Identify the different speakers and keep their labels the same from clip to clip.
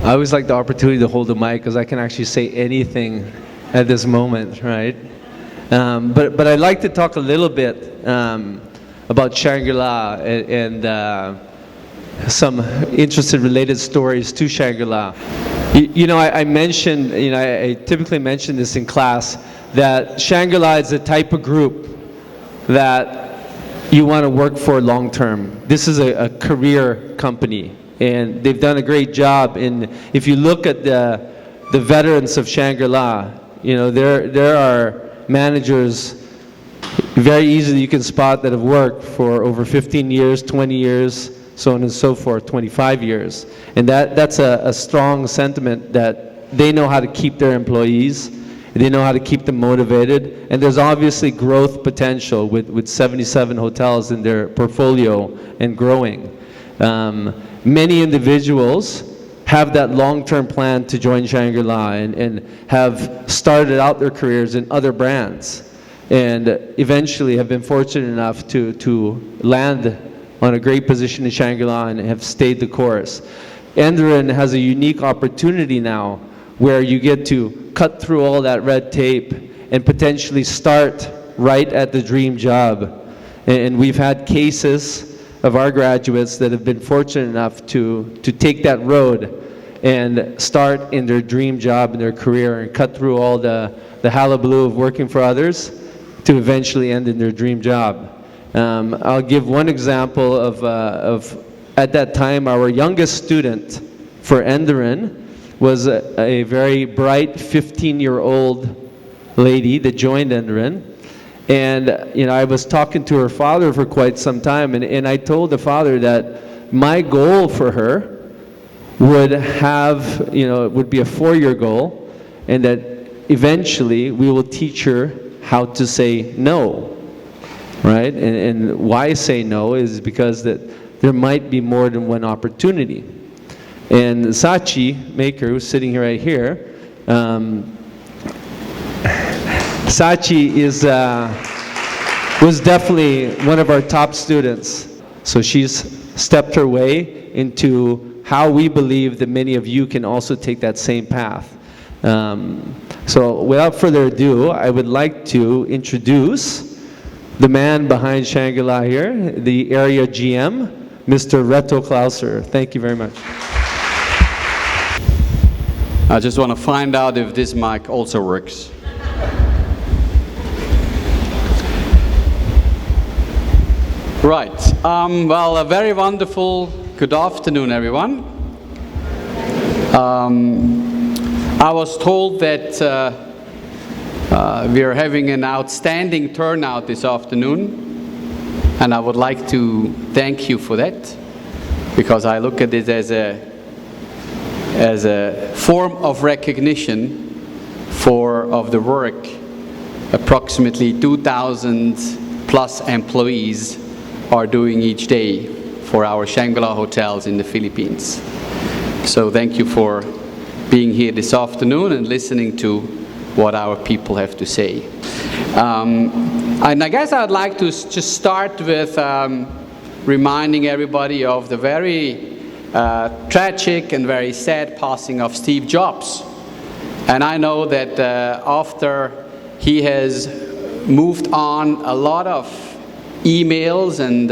Speaker 1: I always like the opportunity to hold the mic because I can actually say anything at this moment, right? But I'd like to talk a little bit about Shangri-La and some interesting related stories to Shangri-La. You know, I mentioned, you know, I typically mention this in class, that Shangri-La is the type of group that you want to work for long term. This is a career company, and they've done a great job. And if you look at the veterans of Shangri-La, you know, there are managers very easily you can spot that have worked for over 15 years, 20 years, so on and so forth, 25 years. And that's a strong sentiment that they know how to keep their employees, they know how to keep them motivated, and there's obviously growth potential with 77 hotels in their portfolio and growing. Many individuals have that long-term plan to join Shangri-La and have started out their careers in other brands and eventually have been fortunate enough to land on a great position in Shangri-La and have stayed the course. Enderun has a unique opportunity now where you get to cut through all that red tape and potentially start right at the dream job. And we've had cases of our graduates that have been fortunate enough to take that road and start in their dream job in their career and cut through all the hullabaloo of working for others to eventually end in their dream job. I'll give one example of at that time, our youngest student for Enderun was a very bright 15-year-old lady that joined Enderun. And you know, I was talking to her father for quite some time, and I told the father that my goal for her would have, you know, it would be a 4-year goal, and that eventually we will teach her how to say no, right? And why say no is because that there might be more than one opportunity. And Sachi Maker, who's sitting right here, Sachi was definitely one of our top students. So she's stepped her way into how we believe that many of you can also take that same path. So without further ado, I would like to introduce the man behind Shangri-La here, the area GM, Mr. Reto Kaluser. Thank you very much.
Speaker 2: I just want to find out if this mic also works. Right. Well, a very wonderful good afternoon, everyone. I was told that we are having an outstanding turnout this afternoon, and I would like to thank you for that, because I look at it as a form of recognition of the work approximately 2,000 plus employees are doing each day for our Shangri-La hotels in the Philippines. So thank you for being here this afternoon and listening to what our people have to say. And I guess I'd like to just start with reminding everybody of the very tragic and very sad passing of Steve Jobs. And I know that after he has moved on, a lot of emails and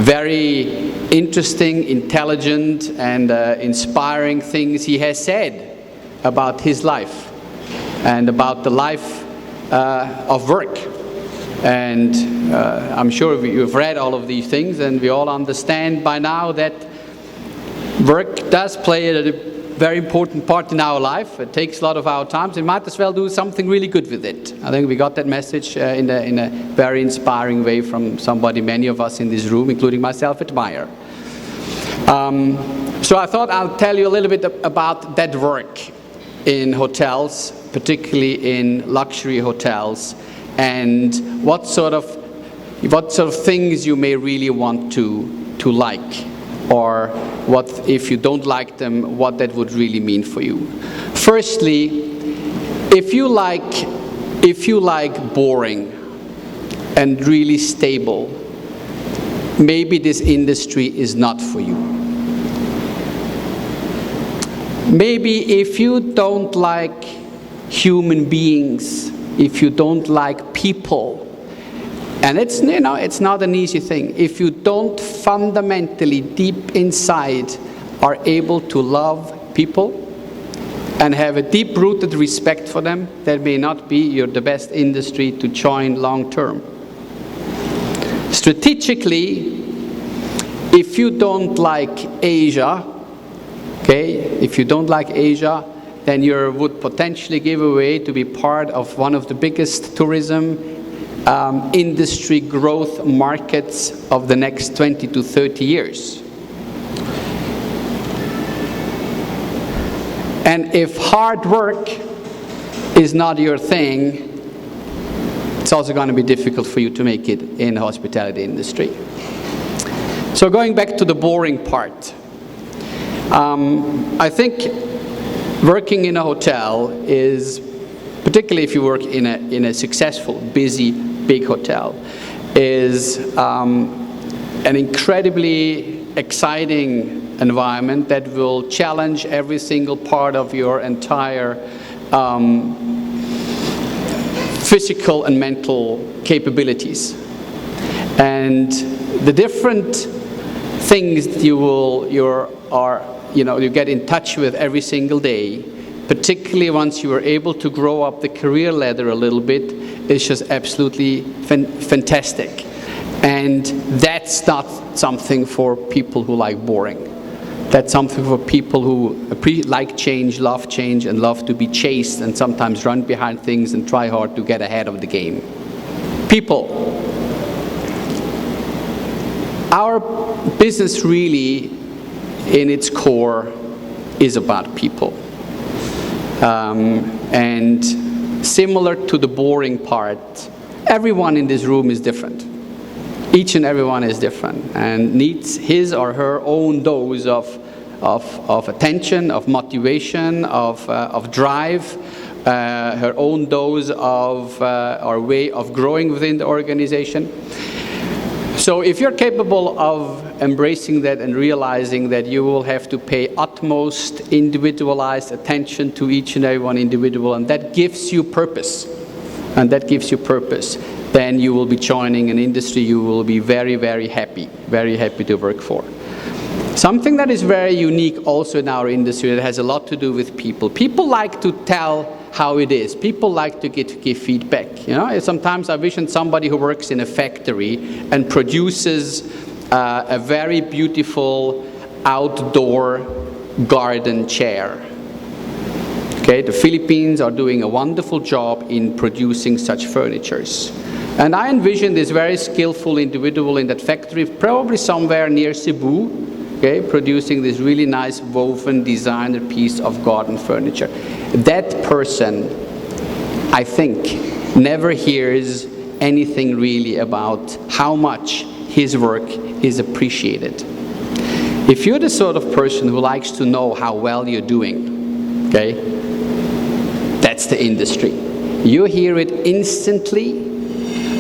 Speaker 2: very interesting, intelligent, and inspiring things he has said about his life and about the life of work. And I'm sure you've read all of these things, and we all understand by now that work does play a very important part in our life. It takes a lot of our time, so we might as well do something really good with it. I think we got that message in a very inspiring way from somebody many of us in this room, including myself, admire. So I thought I'll tell you a little bit about that work in hotels, particularly in luxury hotels, and what sort of things you may really want to like, or what, if you don't like them, what that would really mean for you. Firstly, if you like boring and really stable, maybe this industry is not for you. Maybe if you don't like human beings, if you don't like people, and it's not an easy thing. If you don't fundamentally, deep inside, are able to love people and have a deep-rooted respect for them, that may not be the best industry to join long-term. Strategically, if you don't like Asia, okay, if you don't like Asia, then you would potentially give away to be part of one of the biggest tourism industry growth markets of the next 20 to 30 years. And if hard work is not your thing, it's also going to be difficult for you to make it in the hospitality industry. So going back to the boring part, I think working in a hotel is, particularly if you work in a successful, busy, big hotel, is an incredibly exciting environment that will challenge every single part of your entire physical and mental capabilities. And the different things you get in touch with every single day, particularly once you are able to grow up the career ladder a little bit, is just absolutely fantastic. And that's not something for people who like boring. That's something for people who like change, and love to be chased, and sometimes run behind things and try hard to get ahead of the game. People. Our business really, in its core, is about people. And similar to the boring part, everyone in this room is different. Each and everyone is different and needs his or her own dose of attention, of motivation, of drive, her own dose of or way of growing within the organization. So if you're capable of embracing that and realizing that you will have to pay utmost individualized attention to each and every one individual, and that gives you purpose, then you will be joining an industry you will be very, very happy to work for. Something that is very unique also in our industry that has a lot to do with people. People like to tell how it is. People like to give feedback. Sometimes I vision somebody who works in a factory and produces a very beautiful outdoor garden chair. Okay, the Philippines are doing a wonderful job in producing such furnitures. And I envision this very skillful individual in that factory, probably somewhere near Cebu, okay, producing this really nice woven designer piece of garden furniture. That person, I think, never hears anything really about how much his work is appreciated. If you're the sort of person who likes to know how well you're doing, okay, that's the industry. You hear it instantly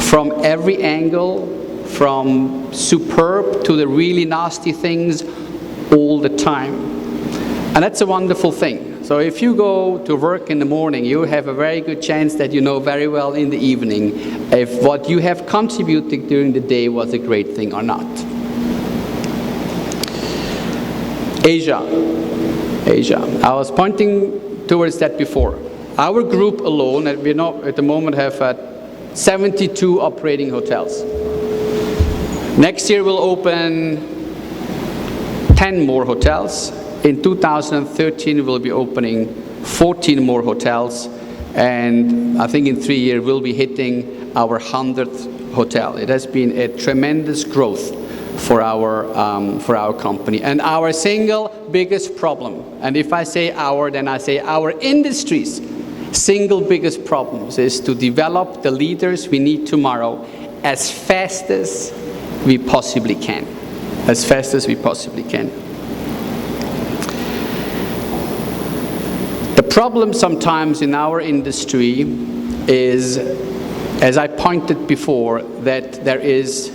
Speaker 2: from every angle, from superb to the really nasty things all the time. And that's a wonderful thing. So if you go to work in the morning, you have a very good chance that you know very well in the evening if what you have contributed during the day was a great thing or not. Asia. I was pointing towards that before. Our group alone, at the moment, have 72 operating hotels. Next year we'll open 10 more hotels. In 2013 we'll be opening 14 more hotels, and I think in 3 years we'll be hitting our 100th hotel. It has been a tremendous growth for our company. And our single biggest problem, and if I say our, then I say our industry's single biggest problems, is to develop the leaders we need tomorrow as fast as we possibly can. As fast as we possibly can. The problem sometimes in our industry is, as I pointed before, that it's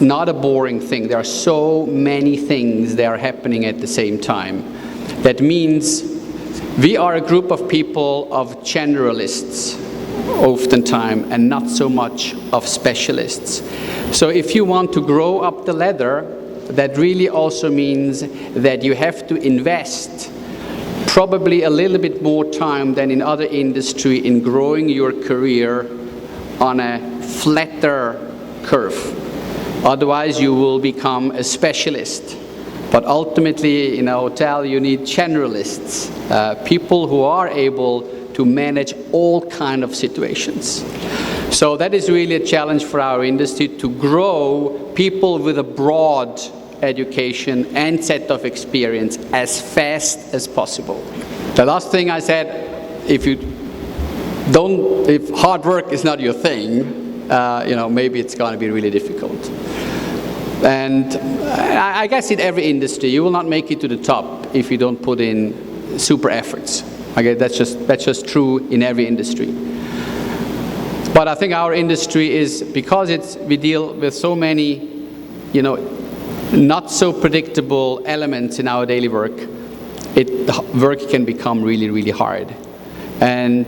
Speaker 2: not a boring thing. There are so many things that are happening at the same time. That means we are a group of people of generalists, oftentimes, and not so much of specialists. So if you want to grow up the ladder, that really also means that you have to invest probably a little bit more time than in other industry in growing your career on a flatter curve. Otherwise, you will become a specialist. But ultimately, in a hotel, you need generalists, people who are able to manage all kind of situations. So that is really a challenge for our industry, to grow people with a broad education and set of experience as fast as possible. The last thing I said, if hard work is not your thing, maybe it's going to be really difficult. And I guess in every industry, you will not make it to the top if you don't put in super efforts. Okay, that's just true in every industry. But I think our industry is, because we deal with so many, not so predictable elements in our daily work, work can become really, really hard. And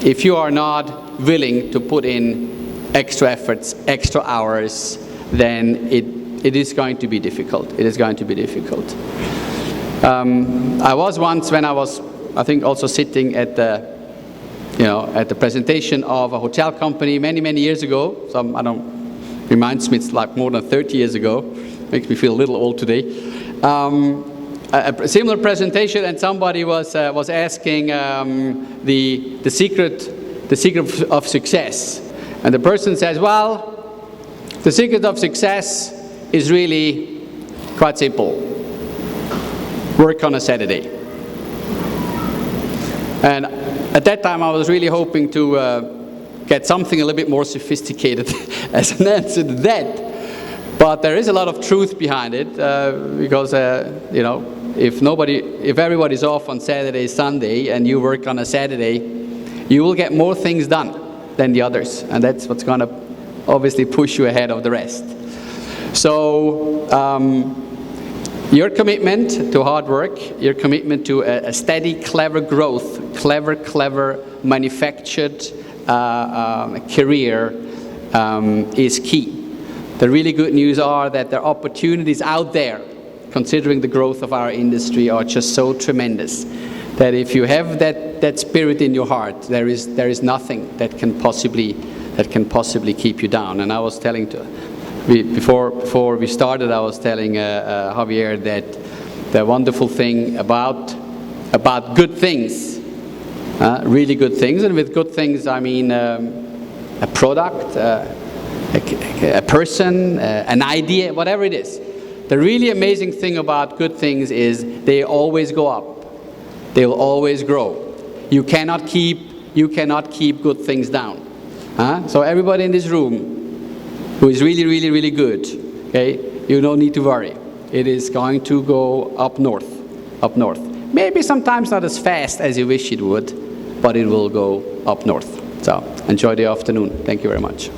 Speaker 2: if you are not willing to put in extra efforts, extra hours, then it is going to be difficult. It is going to be difficult. I was once, when I was, I think, also sitting at the presentation of a hotel company many years ago. Reminds me it's like more than 30 years ago. Makes me feel a little old today. A similar presentation, and somebody was asking the secret of success, and the person says, well, the secret of success is really quite simple. Work on a Saturday. And at that time, I was really hoping to get something a little bit more sophisticated as an answer to that. But there is a lot of truth behind it, because if everybody's off on Saturday, Sunday, and you work on a Saturday, you will get more things done than the others, and that's what's going to obviously push you ahead of the rest. So your commitment to hard work, your commitment to a steady, clever growth, clever manufactured career is key. The really good news are that there are opportunities out there, considering the growth of our industry, are just so tremendous that if you have that spirit in your heart, there is nothing that can possibly keep you down. And I was telling before we started, I was telling Javier that the wonderful thing about good things, really good things, and with good things I mean a product, a person, an idea, whatever it is. The really amazing thing about good things is they always go up. They will always grow. You cannot keep good things down. So everybody in this room who is really good, okay, you don't need to worry. It is going to go up north. Maybe sometimes not as fast as you wish it would, but it will go up north. So enjoy the afternoon. Thank you very much.